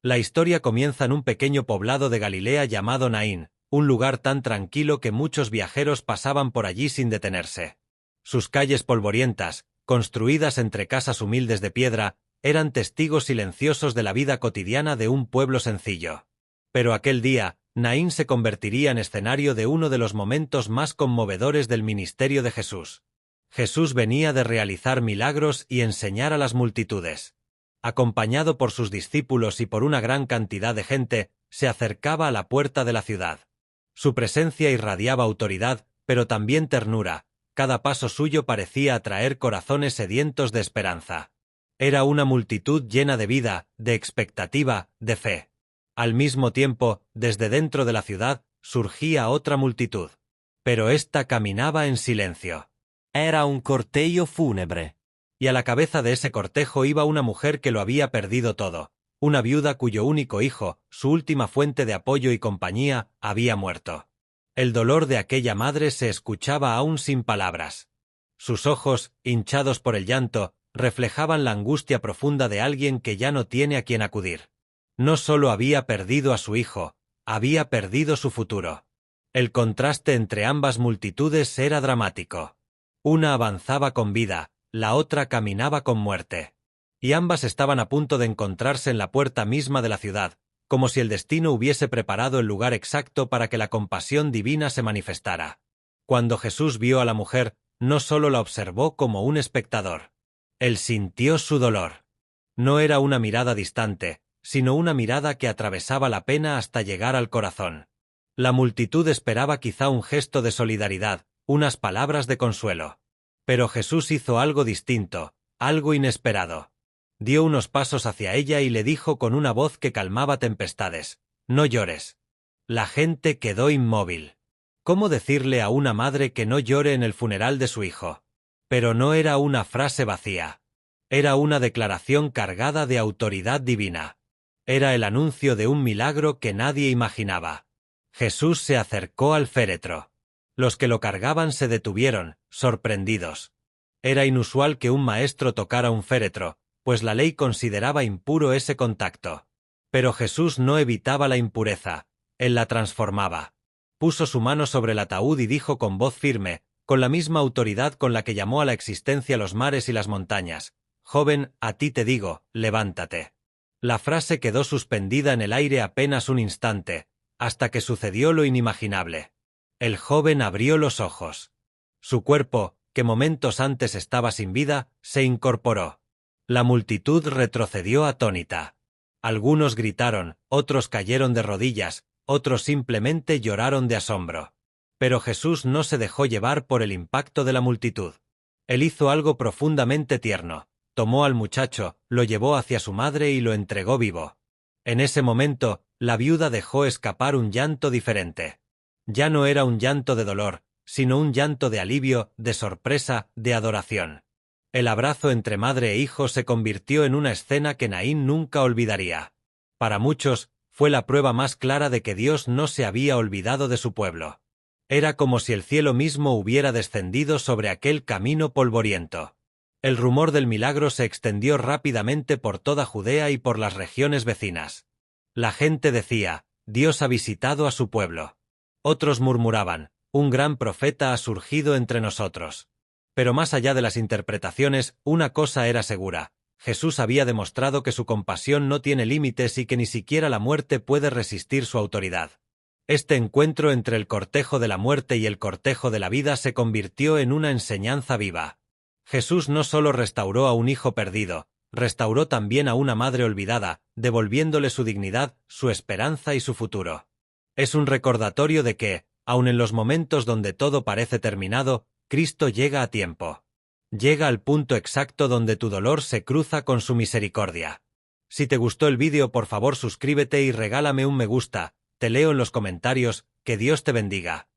La historia comienza en un pequeño poblado de Galilea llamado Naín, un lugar tan tranquilo que muchos viajeros pasaban por allí sin detenerse. Sus calles polvorientas, construidas entre casas humildes de piedra, eran testigos silenciosos de la vida cotidiana de un pueblo sencillo. Pero aquel día, Naín se convertiría en escenario de uno de los momentos más conmovedores del ministerio de Jesús. Jesús venía de realizar milagros y enseñar a las multitudes. Acompañado por sus discípulos y por una gran cantidad de gente, se acercaba a la puerta de la ciudad. Su presencia irradiaba autoridad, pero también ternura. Cada paso suyo parecía atraer corazones sedientos de esperanza. Era una multitud llena de vida, de expectativa, de fe. Al mismo tiempo, desde dentro de la ciudad, surgía otra multitud. Pero ésta caminaba en silencio. Era un cortejo fúnebre. Y a la cabeza de ese cortejo iba una mujer que lo había perdido todo, una viuda cuyo único hijo, su última fuente de apoyo y compañía, había muerto. El dolor de aquella madre se escuchaba aún sin palabras. Sus ojos, hinchados por el llanto, reflejaban la angustia profunda de alguien que ya no tiene a quien acudir. No solo había perdido a su hijo, había perdido su futuro. El contraste entre ambas multitudes era dramático. Una avanzaba con vida, la otra caminaba con muerte. Y ambas estaban a punto de encontrarse en la puerta misma de la ciudad, como si el destino hubiese preparado el lugar exacto para que la compasión divina se manifestara. Cuando Jesús vio a la mujer, no solo la observó como un espectador. Él sintió su dolor. No era una mirada distante, sino una mirada que atravesaba la pena hasta llegar al corazón. La multitud esperaba quizá un gesto de solidaridad, unas palabras de consuelo. Pero Jesús hizo algo distinto, algo inesperado. Dio unos pasos hacia ella y le dijo con una voz que calmaba tempestades: «No llores». La gente quedó inmóvil. ¿Cómo decirle a una madre que no llore en el funeral de su hijo? Pero no era una frase vacía. Era una declaración cargada de autoridad divina. Era el anuncio de un milagro que nadie imaginaba. Jesús se acercó al féretro. Los que lo cargaban se detuvieron, sorprendidos. Era inusual que un maestro tocara un féretro, pues la ley consideraba impuro ese contacto. Pero Jesús no evitaba la impureza, él la transformaba. Puso su mano sobre el ataúd y dijo con voz firme, con la misma autoridad con la que llamó a la existencia los mares y las montañas: «Joven, a ti te digo, levántate». La frase quedó suspendida en el aire apenas un instante, hasta que sucedió lo inimaginable. El joven abrió los ojos. Su cuerpo, que momentos antes estaba sin vida, se incorporó. La multitud retrocedió atónita. Algunos gritaron, otros cayeron de rodillas, otros simplemente lloraron de asombro. Pero Jesús no se dejó llevar por el impacto de la multitud. Él hizo algo profundamente tierno. Tomó al muchacho, lo llevó hacia su madre y lo entregó vivo. En ese momento, la viuda dejó escapar un llanto diferente. Ya no era un llanto de dolor, sino un llanto de alivio, de sorpresa, de adoración. El abrazo entre madre e hijo se convirtió en una escena que Naín nunca olvidaría. Para muchos, fue la prueba más clara de que Dios no se había olvidado de su pueblo. Era como si el cielo mismo hubiera descendido sobre aquel camino polvoriento. El rumor del milagro se extendió rápidamente por toda Judea y por las regiones vecinas. La gente decía: «Dios ha visitado a su pueblo». Otros murmuraban: «Un gran profeta ha surgido entre nosotros». Pero más allá de las interpretaciones, una cosa era segura: Jesús había demostrado que su compasión no tiene límites y que ni siquiera la muerte puede resistir su autoridad. Este encuentro entre el cortejo de la muerte y el cortejo de la vida se convirtió en una enseñanza viva. Jesús no solo restauró a un hijo perdido, restauró también a una madre olvidada, devolviéndole su dignidad, su esperanza y su futuro. Es un recordatorio de que, aun en los momentos donde todo parece terminado, Cristo llega a tiempo. Llega al punto exacto donde tu dolor se cruza con su misericordia. Si te gustó el vídeo, por favor suscríbete y regálame un me gusta. Te leo en los comentarios. Que Dios te bendiga.